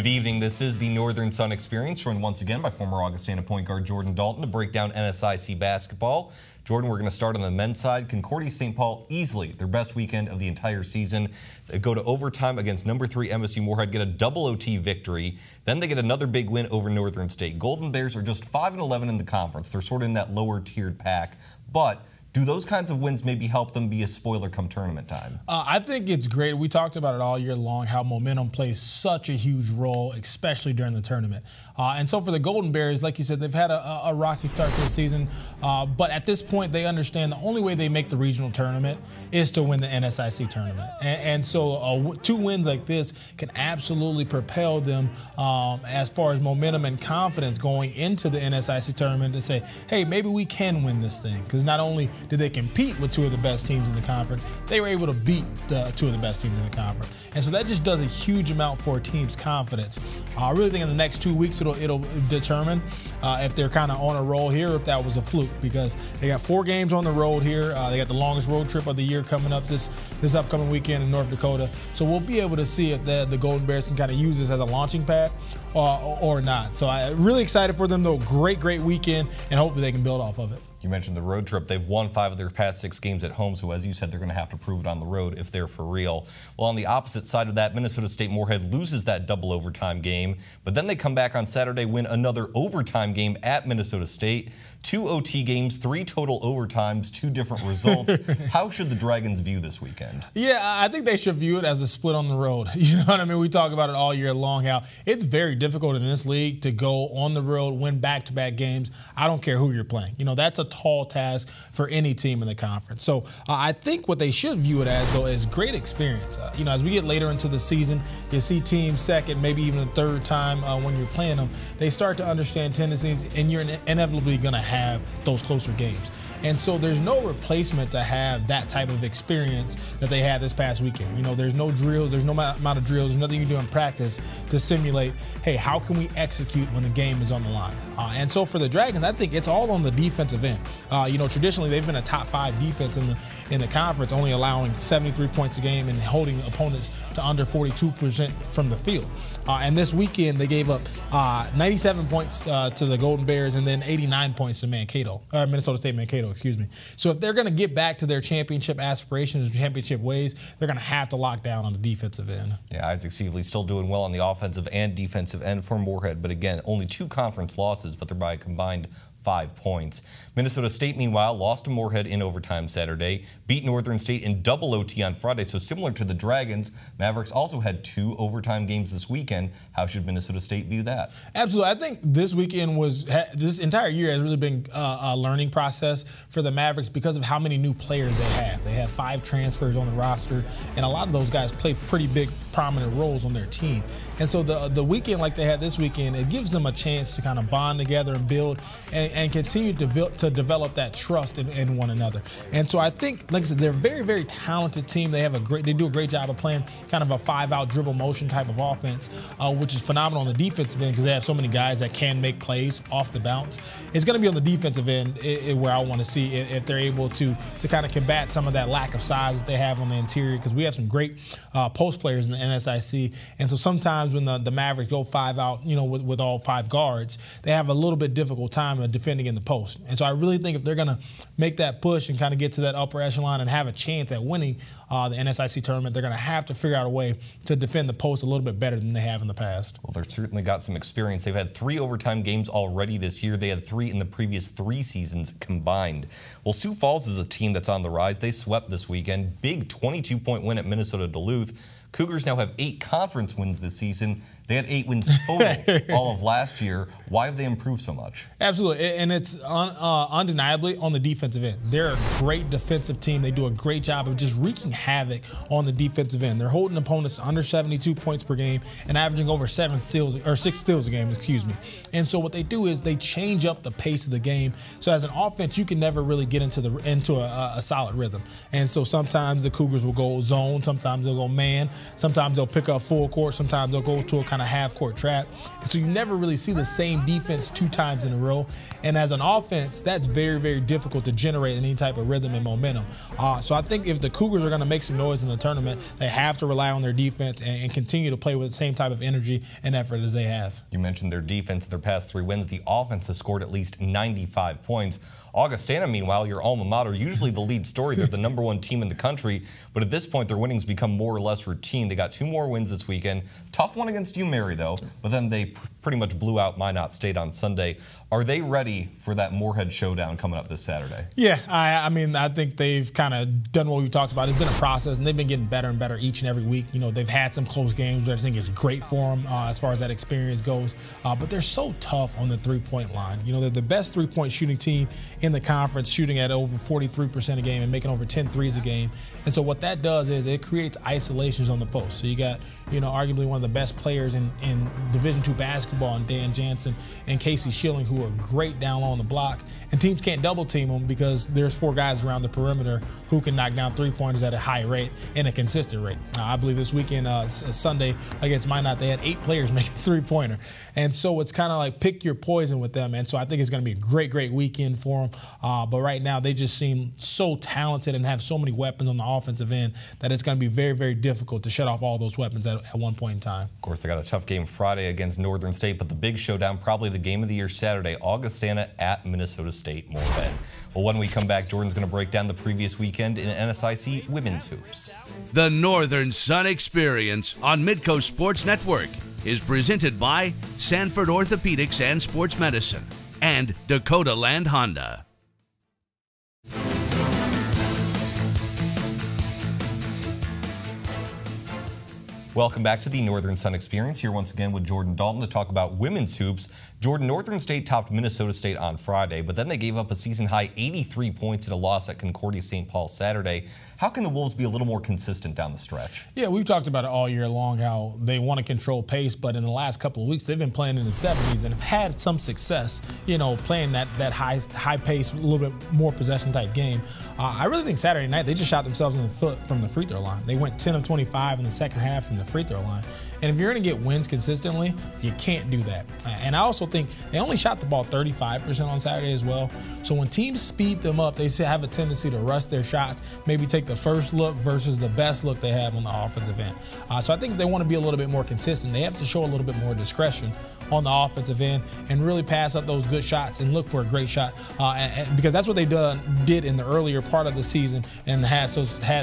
Good evening. This is the Northern Sun Experience, joined once again by former Augustana point guard Jordan Dalton to break down NSIC basketball. Jordan, we're going to start on the men's side. Concordia St. Paul, easily their best weekend of the entire season. They go to overtime against number 3 MSU Moorhead, get a double OT victory. Then they get another big win over Northern State. Golden Bears are just 5-11 in the conference. They're sort of in that lower tiered pack. But do those kinds of wins maybe help them be a spoiler come tournament time? I think it's great. We talked about it all year long, how momentum plays such a huge role, especially during the tournament. And so for the Golden Bears, like you said, they've had a rocky start to the season. But at this point, they understand the only way they make the regional tournament is to win the NSIC tournament. And so 2 wins like this can absolutely propel them as far as momentum and confidence going into the NSIC tournament to say, hey, maybe we can win this thing. Because not only did they compete with 2 of the best teams in the conference, they were able to beat the 2 of the best teams in the conference. And so that just does a huge amount for a team's confidence. I really think in the next 2 weeks it'll determine if they're kind of on a roll here or if that was a fluke, because they got 4 games on the road here. They got the longest road trip of the year coming up this upcoming weekend in North Dakota. So we'll be able to see if the Golden Bears can kind of use this as a launching pad or not. So I'm really excited for them, though. Great weekend, and hopefully they can build off of it. You mentioned the road trip. They've won 5 of their past 6 games at home, so as you said, they're going to have to prove it on the road if they're for real. Well, on the opposite side of that, Minnesota State Moorhead loses that double overtime game, but then they come back on Saturday, win another overtime game at Minnesota State. 2 OT games, 3 total overtimes, 2 different results. How should the Dragons view this weekend? Yeah, I think they should view it as a split on the road. You know what I mean? We talk about it all year long, how it's very difficult in this league to go on the road, win back-to-back games. I don't care who you're playing. You know, that's a tall task for any team in the conference. So I think what they should view it as, though, is great experience. You know, as we get later into the season, you see teams second, maybe even a third time when you're playing them, they start to understand tendencies, and you're inevitably going to have those closer games. And so there's no replacement to have that type of experience that they had this past weekend. You know, there's no drills, there's no amount of drills, there's nothing you do in practice to simulate, hey, how can we execute when the game is on the line? And so for the Dragons, I think it's all on the defensive end. You know, traditionally they've been a top 5 defense in the conference, only allowing 73 points a game and holding opponents to under 42% from the field. And this weekend they gave up 97 points to the Golden Bears and then 89 points to Minnesota State Mankato, excuse me. So if they're going to get back to their championship aspirations, championship ways, they're going to have to lock down on the defensive end. Yeah, Isaac Seavley still doing well on the offensive and defensive end for Moorhead, but again, only 2 conference losses, but they're by a combined 5 points. Minnesota State, meanwhile, lost to Moorhead in overtime Saturday, beat Northern State in double OT on Friday. So similar to the Dragons, Mavericks also had 2 overtime games this weekend. How should Minnesota State view that? Absolutely. I think this weekend this entire year has really been a learning process for the Mavericks because of how many new players they have. They have 5 transfers on the roster, and a lot of those guys play pretty big, prominent roles on their team. And so the weekend like they had this weekend, it gives them a chance to kind of bond together and build and continue to develop that trust in one another. And so I think, like I said, they're a very talented team. They do a great job of playing kind of a 5-out dribble motion type of offense, which is phenomenal on the defensive end because they have so many guys that can make plays off the bounce. It's going to be on the defensive end where I want to see if they're able to kind of combat some of that lack of size that they have on the interior, because we have some great post players in the NSIC. And so sometimes when the Mavericks go 5-out, you know, with all 5 guards, they have a little bit difficult time of defending in the post. And so I really think if they're going to make that push and kind of get to that upper echelon and have a chance at winning the NSIC tournament, they're going to have to figure out a way to defend the post a little bit better than they have in the past. Well, they've certainly got some experience. They've had 3 overtime games already this year. They had 3 in the previous 3 seasons combined. Well, Sioux Falls is a team that's on the rise. They swept this weekend. Big 22-point win at Minnesota Duluth. Cougars now have 8 conference wins this season. They had 8 wins total all of last year. Why have they improved so much? Absolutely, and it's undeniably on the defensive end. They're a great defensive team. They do a great job of just wreaking havoc on the defensive end. They're holding opponents under 72 points per game and averaging over 6 steals a game, excuse me. And so what they do is they change up the pace of the game. So as an offense, you can never really get into a solid rhythm. And so sometimes the Cougars will go zone, sometimes they'll go man. Sometimes they'll pick up full court. Sometimes they'll go to a kind of half-court trap. And so you never really see the same defense 2 times in a row. And as an offense, that's very, very difficult to generate any type of rhythm and momentum. So I think if the Cougars are going to make some noise in the tournament, they have to rely on their defense and continue to play with the same type of energy and effort as they have. You mentioned their defense, their past 3 wins. The offense has scored at least 95 points. Augustana, meanwhile, your alma mater, usually the lead story. They're the #1 team in the country, but at this point, their winnings become more or less routine. They got 2 more wins this weekend. Tough one against UMary, though, but then they pretty much blew out Minot State on Sunday. Are they ready for that Moorhead showdown coming up this Saturday? Yeah, I mean, I think they've kind of done what we talked about. It's been a process, and they've been getting better and better each and every week. You know, they've had some close games, which I think is great for them as far as that experience goes. But they're so tough on the three-point line. You know, they're the best three-point shooting team in the conference, shooting at over 43% a game and making over 10 threes a game. And so what that does is it creates isolations on the post. So you got, you know, arguably one of the best players in Division II basketball, and Dan Jansen and Casey Schilling, who are great down low on the block. And teams can't double team them because there's 4 guys around the perimeter who can knock down three-pointers at a high rate and a consistent rate. I believe this weekend, Sunday against Minot, they had 8 players make a three-pointer. And so it's kind of like pick your poison with them. And so I think it's going to be a great, great weekend for them. But right now, they just seem so talented and have so many weapons on the offensive end that it's going to be very, very difficult to shut off all those weapons at one point in time. Of course, they got a tough game Friday against Northern State, but the big showdown, probably the game of the year Saturday, Augustana at Minnesota State Moorhead. Well, when we come back, Jordan's going to break down the previous weekend in NSIC women's hoops. The Northern Sun Experience on Midcoast Sports Network is presented by Sanford Orthopedics and Sports Medicine and Dakota Land Honda. Welcome back to the Northern Sun Experience, here once again with Jordan Dalton to talk about women's hoops. Jordan, Northern State topped Minnesota State on Friday, but then they gave up a season-high 83 points in a loss at Concordia St. Paul Saturday. How can the Wolves be a little more consistent down the stretch? Yeah, we've talked about it all year long, how they want to control pace, but in the last couple of weeks, they've been playing in the 70s and have had some success, you know, playing that high pace, a little bit more possession type game. I really think Saturday night, they just shot themselves in the foot from the free throw line. They went 10 of 25 in the second half from the free throw line. And if you're going to get wins consistently, you can't do that. And I also think they only shot the ball 35% on Saturday as well. So when teams speed them up, they have a tendency to rush their shots, maybe take the first look versus the best look they have on the offensive end. So I think if they want to be a little bit more consistent, they have to show a little bit more discretion on the offensive end and really pass up those good shots and look for a great shot because that's what they did in the earlier part of the season and had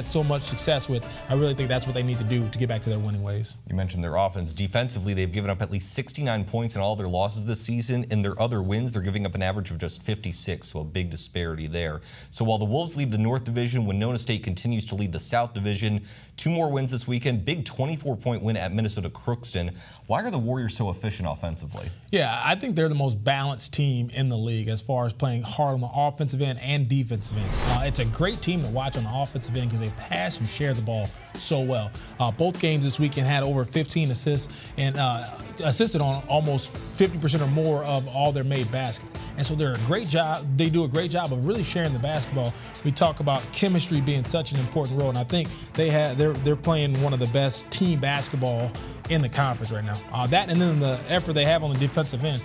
so much success with. I really think that's what they need to do to get back to their winning ways. You mentioned their offense. Defensively, they've given up at least 69 points in all their losses this season. In their other wins, they're giving up an average of just 56, so a big disparity there. So while the Wolves lead the North Division, Winona State continues to lead the South Division. 2 more wins this weekend. Big 24-point win at Minnesota Crookston. Why are the Warriors so efficient offensively? Yeah, I think they're the most balanced team in the league as far as playing hard on the offensive end and defensive end. It's a great team to watch on the offensive end because they pass and share the ball so well. Both games this weekend had over 15 assists and assisted on almost 50% or more of all their made baskets. And so they're a great job. They do a great job of really sharing the basketball. We talk about chemistry being such an important role, and I think they're playing one of the best team basketball in the conference right now. That and then the effort they have on the defensive end.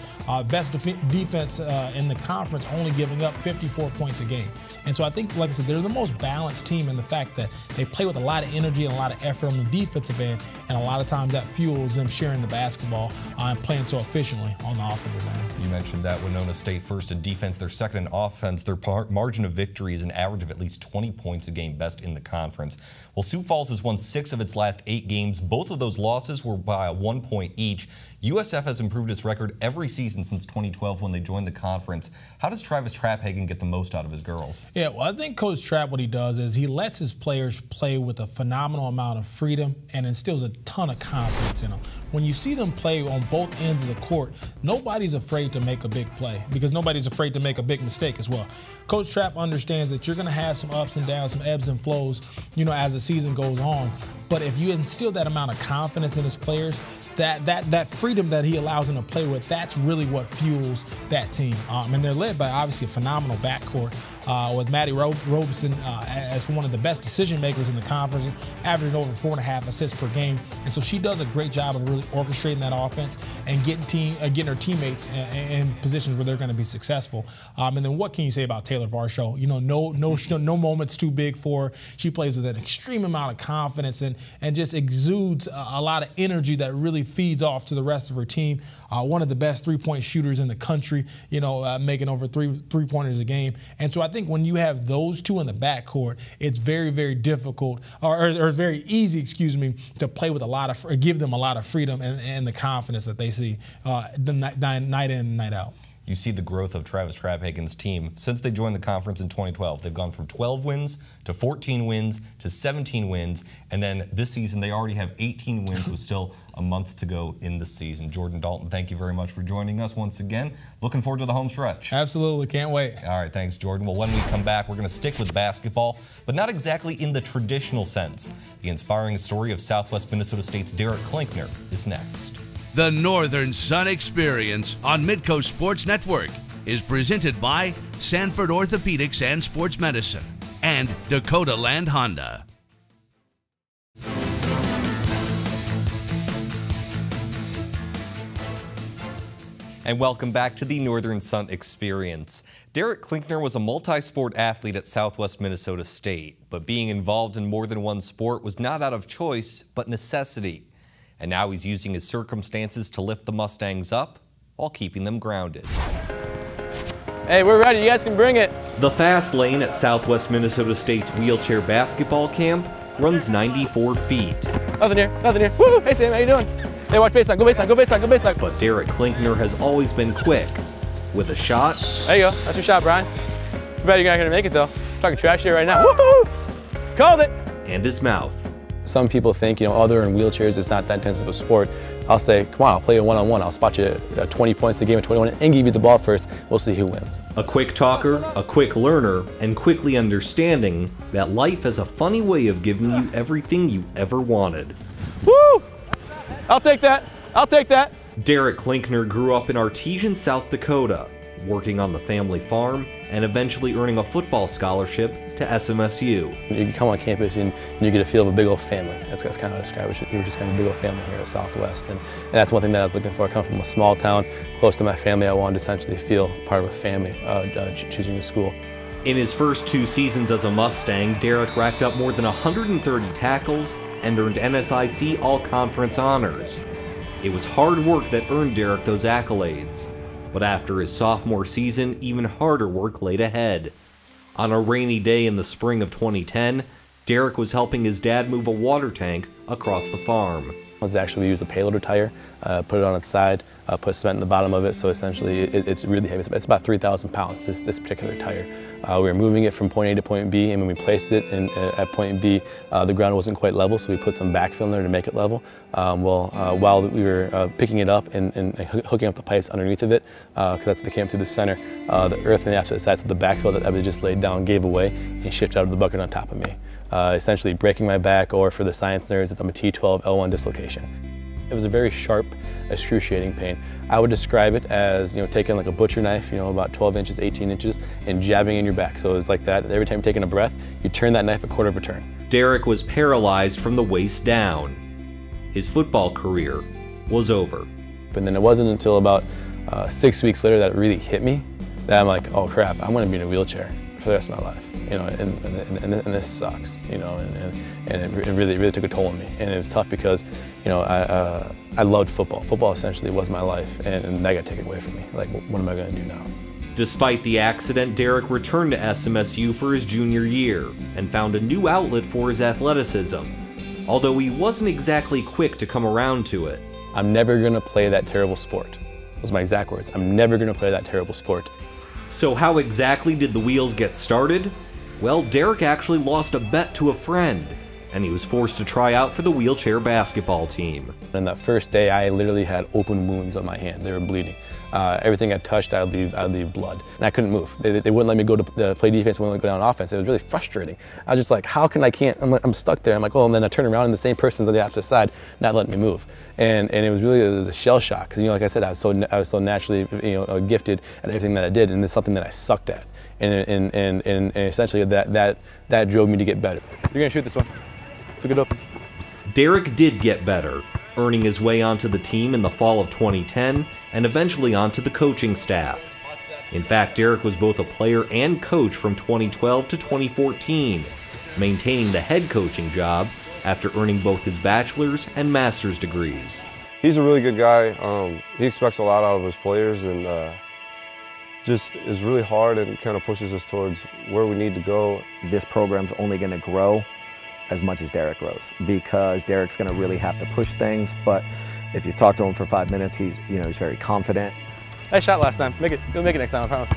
Best defense in the conference, only giving up 54 points a game. And so I think, like I said, they're the most balanced team in the fact that they play with a lot of energy and a lot of effort on the defensive end, and a lot of times that fuels them sharing the basketball and playing so efficiently on the offensive end. You mentioned that Winona State first in defense, they're second in offense. Their margin of victory is an average of at least 20 points a game, best in the conference. Well, Sioux Falls has won 6 of its last 8 games. Both of those losses were by 1 point each. USF has improved its record every season since 2012 when they joined the conference. How does Travis Trapphagen get the most out of his girls? Yeah, well, I think Coach Trapp, what he does is he lets his players play with a phenomenal amount of freedom and instills a ton of confidence in them. When you see them play on both ends of the court, nobody's afraid to make a big play because nobody's afraid to make a big mistake as well. Coach Trapp understands that you're going to have some ups and downs, some ebbs and flows, you know, as the season goes on. But if you instill that amount of confidence in his players, that freedom that he allows them to play with, that's really what fuels that team. And they're led by, obviously, a phenomenal backcourt. with Maddie Robeson as one of the best decision makers in the conference, averaging over 4.5 assists per game. And so she does a great job of really orchestrating that offense and getting her teammates in positions where they're going to be successful. And then what can you say about Taylor Varsho? You know, no moment's too big for her. She plays with an extreme amount of confidence and just exudes a lot of energy that really feeds off to the rest of her team. One of the best three-point shooters in the country, you know, making over three-pointers a game. And so I think when you have those two in the backcourt, it's very, very difficult, or very easy, excuse me, to play with give them a lot of freedom and the confidence that they see night in and night out. You see the growth of Travis Traphagen's team since they joined the conference in 2012. They've gone from 12 wins to 14 wins to 17 wins, and then this season they already have 18 wins with still a month to go in the season. Jordan Dalton, thank you very much for joining us once again. Looking forward to the home stretch. Absolutely, can't wait. All right, thanks, Jordan. Well, when we come back, we're going to stick with basketball, but not exactly in the traditional sense. The inspiring story of Southwest Minnesota State's Derek Klinkner is next. The Northern Sun Experience on Midcoast Sports Network is presented by Sanford Orthopedics and Sports Medicine and Dakota Land Honda. And welcome back to the Northern Sun Experience. Derek Klinkner was a multi-sport athlete at Southwest Minnesota State, but being involved in more than one sport was not out of choice, but necessity. And now he's using his circumstances to lift the Mustangs up while keeping them grounded. Hey, we're ready. You guys can bring it. The fast lane at Southwest Minnesota State's wheelchair basketball camp runs 94 feet. Nothing here, nothing here. Woo! Hey, Sam, how you doing? Hey, watch baseline, go baseline, go baseline, go baseline. But Derek Klinkner has always been quick. With a shot. There you go. That's your shot, Brian. I bet you're not going to make it, though. I'm talking trash here right now. Woohoo! Called it. And his mouth. Some people think, you know, oh, they're in wheelchairs, it's not that intense of a sport. I'll say, come on, I'll play a one-on-one. I'll spot you 20 points a game at 21 and give you the ball first. We'll see who wins. A quick talker, a quick learner, and quickly understanding that life has a funny way of giving you everything you ever wanted. Woo! I'll take that. I'll take that. Derek Klinkner grew up in Artesian, South Dakota, working on the family farm and eventually earning a football scholarship to SMSU. You come on campus and you get a feel of a big old family. That's kind of how I describe it. You're just kind of a big old family here at Southwest. And that's one thing that I was looking for. I come from a small town, close to my family. I wanted to essentially feel part of a family choosing a school. In his first 2 seasons as a Mustang, Derek racked up more than 130 tackles and earned NSIC All-Conference honors. It was hard work that earned Derek those accolades. But after his sophomore season, even harder work laid ahead. On a rainy day in the spring of 2010, Derek was helping his dad move a water tank across the farm. We use a payloader tire, put it on its side, put cement in the bottom of it, so essentially it's really heavy. It's about 3,000 pounds, this particular tire. We were moving it from point A to point B, and when we placed it at point B, the ground wasn't quite level, so we put some backfill in there to make it level. While we were picking it up and hooking up the pipes underneath of it, because that's the came through the center, the earth on the opposite side, so the backfill that I just laid down gave away and shifted out of the bucket on top of me. Essentially breaking my back, or for the science nerds, it's a T12 L1 dislocation. It was a very sharp, excruciating pain. I would describe it as, taking like a butcher knife, about 12 inches, 18 inches, and jabbing in your back. So it was like that. Every time you're taking a breath, you turn that knife a quarter of a turn. Derek was paralyzed from the waist down. His football career was over. And then it wasn't until about 6 weeks later that it really hit me, that I'm like, oh crap, I'm gonna be in a wheelchair for the rest of my life, and this sucks, and it really took a toll on me, and it was tough because, I loved football. Football essentially was my life, and that got taken away from me. Like, what am I going to do now? Despite the accident, Derek returned to SMSU for his junior year and found a new outlet for his athleticism, although he wasn't exactly quick to come around to it. I'm never going to play that terrible sport. Those are my exact words. I'm never going to play that terrible sport. So how exactly did the wheels get started? Well, Derek actually lost a bet to a friend, and he was forced to try out for the wheelchair basketball team. And that first day, I literally had open wounds on my hand. They were bleeding. Everything I touched, I'd leave blood. And I couldn't move. They wouldn't let me go to play defense, wouldn't let me go down offense. It was really frustrating. I was just like, how can I can't? I'm stuck there. I'm like, oh, and then I turn around and the same person's on the opposite side, not letting me move. And it was a shell shock, because like I said, I was so naturally gifted at everything that I did, and it's something that I sucked at. and essentially that drove me to get better. You're gonna shoot this one. Let's look it up. Derek did get better, earning his way onto the team in the fall of 2010 and eventually onto the coaching staff. In fact, Derek was both a player and coach from 2012 to 2014, maintaining the head coaching job after earning both his bachelor's and master's degrees. He's a really good guy. He expects a lot out of his players and just is really hard and kind of pushes us towards where we need to go. This program's only going to grow as much as Derek grows, because Derek's going to really have to push things. But if you've talked to him for 5 minutes, he's very confident. Nice shot last time. Go make it next time, I promise.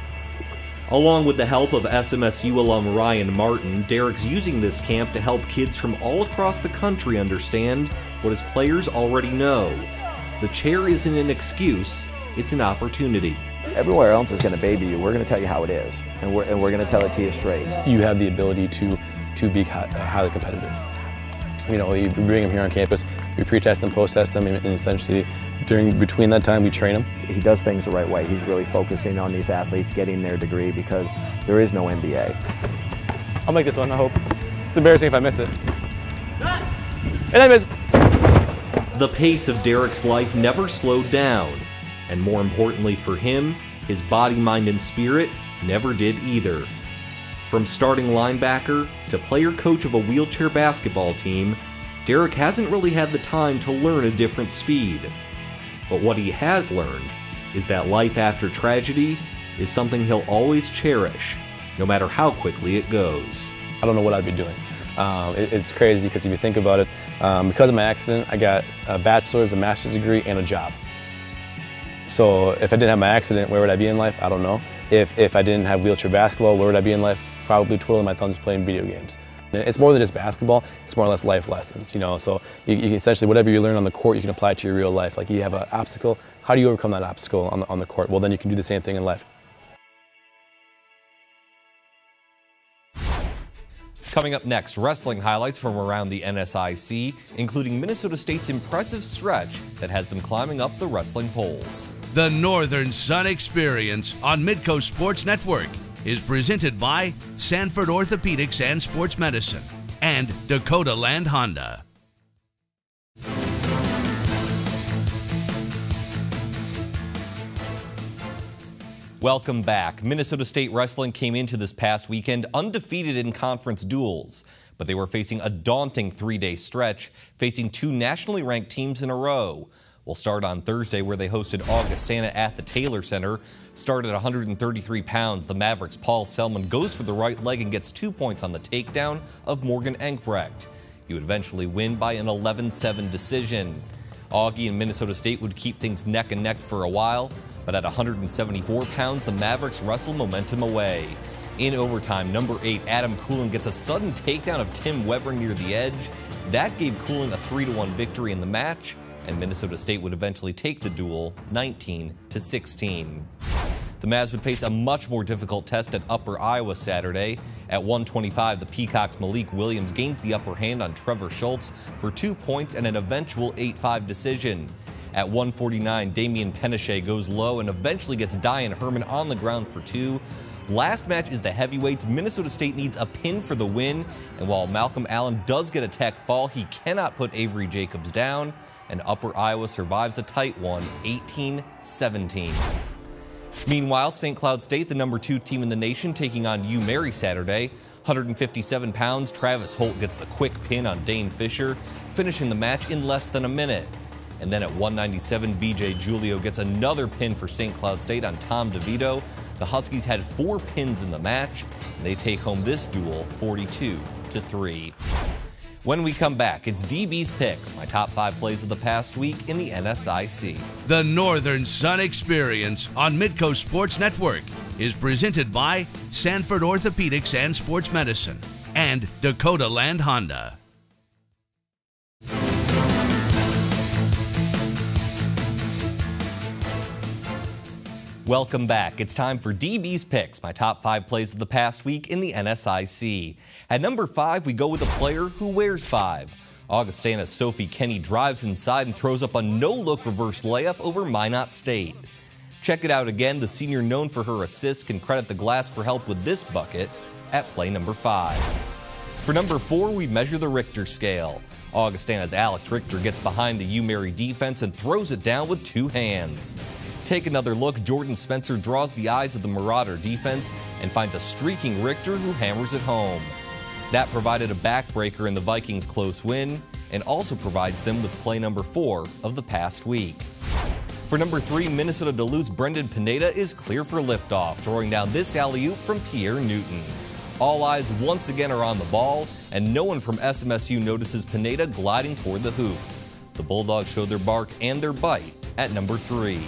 Along with the help of SMSU alum Ryan Martin, Derek's using this camp to help kids from all across the country understand what his players already know. The chair isn't an excuse, it's an opportunity. Everywhere else is going to baby you. We're going to tell you how it is, and we're going to tell it to you straight. You have the ability to be highly competitive. You know, you bring them here on campus, we pre-test them, post-test them, and essentially between that time we train him. He does things the right way. He's really focusing on these athletes getting their degree, because there is no MBA. I'll make this one, I hope. It's embarrassing if I miss it. And I missed. The pace of Derek's life never slowed down, and more importantly for him, his body, mind, and spirit never did either. From starting linebacker to player coach of a wheelchair basketball team, Derek hasn't really had the time to learn a different speed. But what he has learned is that life after tragedy is something he'll always cherish, no matter how quickly it goes. I don't know what I'd be doing. It's crazy because if you think about it, because of my accident, I got a bachelor's, a master's degree, and a job. So if I didn't have my accident, where would I be in life? I don't know. If I didn't have wheelchair basketball, where would I be in life? Probably twiddling my thumbs playing video games. It's more than just basketball, it's more or less life lessons, you know. So you essentially, whatever you learn on the court, you can apply it to your real life. Like you have an obstacle, how do you overcome that obstacle on the court? Well, then you can do the same thing in life. Coming up next, wrestling highlights from around the NSIC, including Minnesota State's impressive stretch that has them climbing up the wrestling polls. The Northern Sun Experience on Midco Sports Network is presented by Sanford Orthopedics and Sports Medicine and Dakota Land Honda. Welcome back. Minnesota State Wrestling came into this past weekend undefeated in conference duels, but they were facing a daunting 3-day stretch, facing 2 nationally ranked teams in a row. We'll start on Thursday, where they hosted Augustana at the Taylor Center. Started at 133 pounds, the Mavericks' Paul Selman goes for the right leg and gets 2 points on the takedown of Morgan Engbrecht. He would eventually win by an 11-7 decision. Augie and Minnesota State would keep things neck and neck for a while, but at 174 pounds, the Mavericks wrestle momentum away. In overtime, number 8, Adam Cooling gets a sudden takedown of Tim Weber near the edge. That gave Cooling a 3-1 victory in the match, and Minnesota State would eventually take the duel 19-16. The Mavs would face a much more difficult test at Upper Iowa Saturday. At 125, the Peacocks' Malik Williams gains the upper hand on Trevor Schultz for 2 points and an eventual 8-5 decision. At 149, Damian Penachet goes low and eventually gets Diane Herman on the ground for 2. Last match is the heavyweights. Minnesota State needs a pin for the win, and while Malcolm Allen does get a tech fall, he cannot put Avery Jacobs down, and Upper Iowa survives a tight one, 18-17. Meanwhile, St. Cloud State, the number 2 team in the nation, taking on UMary Saturday. 157 pounds, Travis Holt gets the quick pin on Dane Fisher, finishing the match in less than a minute. And then at 197, VJ Julio gets another pin for St. Cloud State on Tom DeVito. The Huskies had 4 pins in the match, and they take home this duel 42-3. When we come back, it's DBs Pics, my top 5 plays of the past week in the NSIC. The Northern Sun Experience on Midco Sports Network is presented by Sanford Orthopedics and Sports Medicine and Dakota Land Honda. Welcome back. It's time for DB's Picks, my top 5 plays of the past week in the NSIC. At number 5, we go with a player who wears 5. Augustana's Sophie Kenny drives inside and throws up a no-look reverse layup over Minot State. Check it out again. The senior known for her assists can credit the glass for help with this bucket at play number 5. For number 4, we measure the Richter scale. Augustana's Alex Richter gets behind the U-Mary defense and throws it down with 2 hands. Take another look. Jordan Spencer draws the eyes of the Marauder defense and finds a streaking Richter who hammers it home. That provided a backbreaker in the Vikings' close win and also provides them with play number 4 of the past week. For number 3, Minnesota Duluth's Brendan Pineda is clear for liftoff, throwing down this alley-oop from Pierre Newton. All eyes once again are on the ball, and no one from SMSU notices Pineda gliding toward the hoop. The Bulldogs show their bark and their bite at number 3.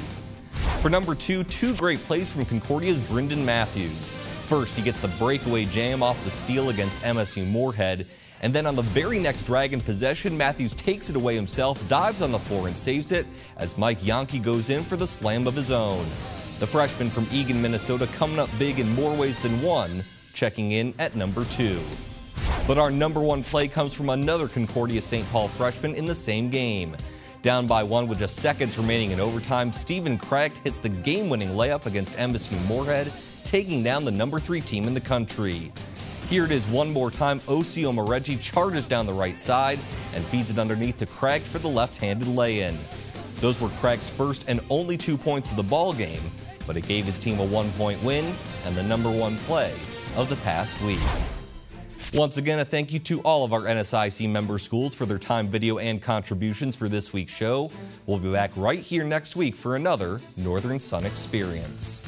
For number 2, 2 great plays from Concordia's Brendan Matthews. First, he gets the breakaway jam off the steal against MSU Moorhead, and then on the very next Dragon possession, Matthews takes it away himself, dives on the floor and saves it as Mike Yonke goes in for the slam of his own. The freshman from Eagan, Minnesota coming up big in more ways than one, checking in at number 2. But our number 1 play comes from another Concordia St. Paul freshman in the same game. Down by 1 with just seconds remaining in overtime, Stephen Craigt hits the game-winning layup against MSU Moorhead, taking down the number 3 team in the country. Here it is one more time. Osio Moreggi charges down the right side and feeds it underneath to Craigt for the left-handed lay-in. Those were Craig's first and only 2 points of the ball game, but it gave his team a 1-point win and the number 1 play of the past week. Once again, a thank you to all of our NSIC member schools for their time, video, and contributions for this week's show. We'll be back right here next week for another Northern Sun Experience.